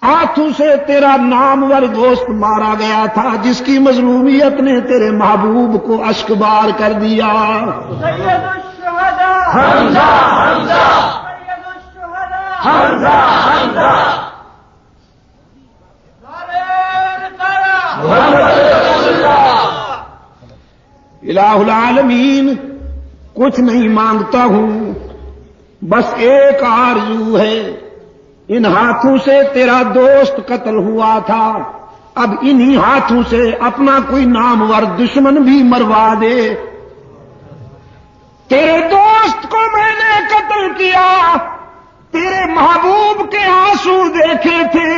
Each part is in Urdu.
ہاتھوں سے تیرا نامور دوست مارا گیا تھا جس کی مظلومیت نے تیرے محبوب کو اشکبار کر دیا. سید الشہداء حمزہ حمزہ سید الشہداء حمزہ حمزہ محمد رسول اللہ. الہ العالمین کچھ نہیں مانگتا ہوں، بس ایک آرزو ہے. ان ہاتھوں سے تیرا دوست قتل ہوا تھا، اب انہی ہاتھوں سے اپنا کوئی نامور دشمن بھی مروا دے. تیرے دوست کو میں نے قتل کیا، تیرے محبوب کے آنسو دیکھے تھے،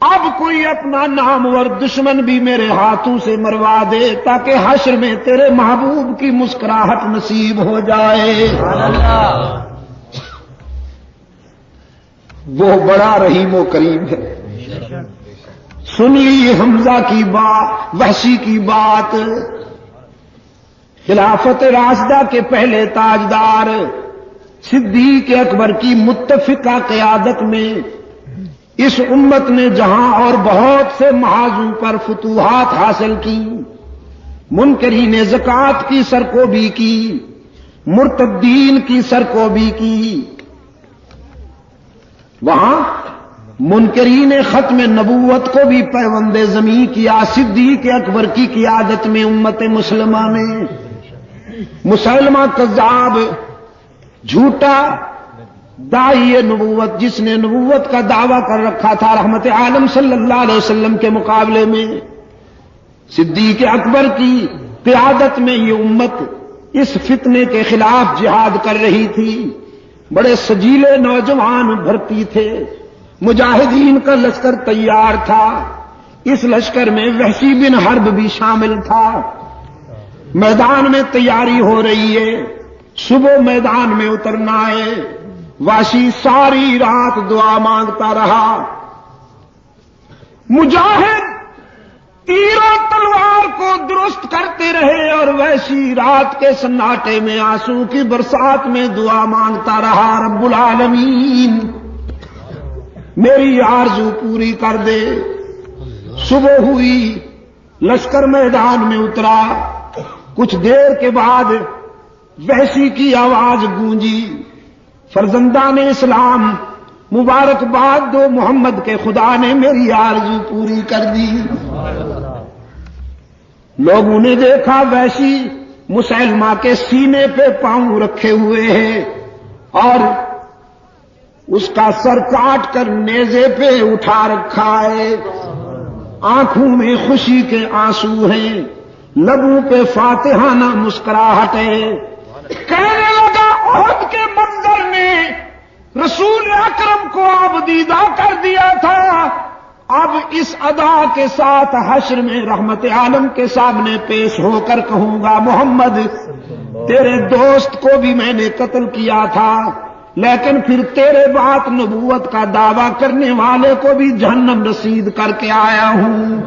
اب کوئی اپنا نامور دشمن بھی میرے ہاتھوں سے مروا دے تاکہ حشر میں تیرے محبوب کی مسکراہٹ نصیب ہو جائے. وہ بڑا رحیم و کریم ہے. سن لی حمزہ کی بات، وحشی کی بات. خلافت راشدہ کے پہلے تاجدار صدیق اکبر کی متفقہ قیادت میں اس امت نے جہاں اور بہت سے محاذوں پر فتوحات حاصل کی، منکرین زکوٰۃ کی سرکوبی کی، مرتدین کی سرکوبی کی، وہاں منکرین ختم نبوت کو بھی پیوند زمیں کیا صدیق اکبر کی قیادت میں امت مسلمہ نے. مسلمہ کذاب، جھوٹا داعی نبوت، جس نے نبوت کا دعویٰ کر رکھا تھا رحمت عالم صلی اللہ علیہ وسلم کے مقابلے میں، صدیق اکبر کی قیادت میں یہ امت اس فتنے کے خلاف جہاد کر رہی تھی. بڑے سجیلے نوجوان بھرتی تھے، مجاہدین کا لشکر تیار تھا. اس لشکر میں وحشی بن حرب بھی شامل تھا. میدان میں تیاری ہو رہی ہے، صبح میدان میں اترنا ہے. وحشی ساری رات دعا مانگتا رہا. مجاہد تیر و تلوار کو درست کرتے رہے اور وحشی رات کے سناٹے میں آنسو کی برسات میں دعا مانگتا رہا، رب العالمین میری آرزو پوری کر دے. صبح ہوئی، لشکر میدان میں اترا. کچھ دیر کے بعد وحشی کی آواز گونجی، فرزندان اسلام مبارکباد دو، محمد کے خدا نے میری آرزو پوری کر دی. لوگوں نے دیکھا وحشی مسلمہ کے سینے پہ پاؤں رکھے ہوئے ہیں اور اس کا سر کاٹ کر نیزے پہ اٹھا رکھا ہے. آنکھوں میں خوشی کے آنسو ہیں، لبوں پہ فاتحانہ مسکراہٹ ہے. کہنے لگا احد کے منظر نے رسول اکرم کو آبدیدہ کر دیا تھا، اب اس ادا کے ساتھ حشر میں رحمت عالم کے سامنے پیش ہو کر کہوں گا، محمد تیرے دوست کو بھی میں نے قتل کیا تھا، لیکن پھر تیرے بات نبوت کا دعویٰ کرنے والے کو بھی جہنم رسید کر کے آیا ہوں.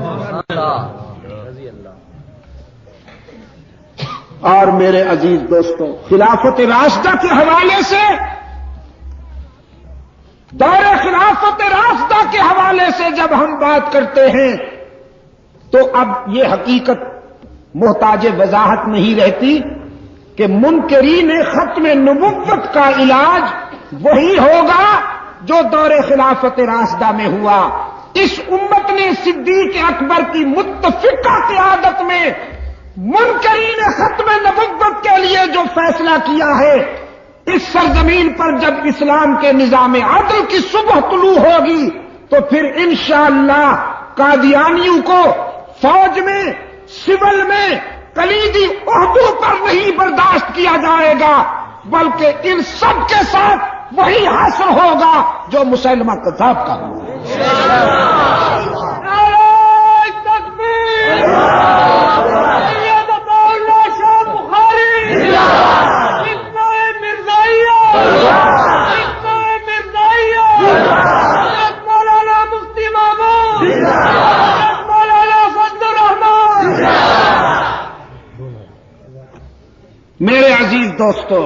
اور میرے عزیز دوستوں، خلافت راشدہ کے حوالے سے، دور خلافت راشدہ کے حوالے سے جب ہم بات کرتے ہیں تو اب یہ حقیقت محتاج وضاحت نہیں رہتی کہ منکرین ختم نبوت کا علاج وہی ہوگا جو دور خلافت راشدہ میں ہوا. اس امت نے صدیق اکبر کی متفقہ قیادت میں منکرین ختم نبوت کے لیے جو فیصلہ کیا ہے، اس سرزمین پر جب اسلام کے نظام عدل کی صبح طلوع ہوگی تو پھر انشاءاللہ قادیانیوں کو فوج میں، سول میں، کلیدی عہدوں پر نہیں برداشت کیا جائے گا، بلکہ ان سب کے ساتھ وہی حاصل ہوگا جو مسلمہ کذاب کا ہوا. میرے عزیز دوستو،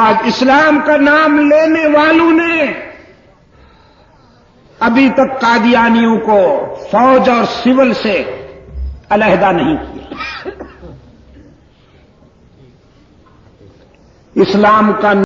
آج اسلام کا نام لینے والوں نے ابھی تک قادیانیوں کو فوج اور سول سے علیحدہ نہیں کیا. اسلام کا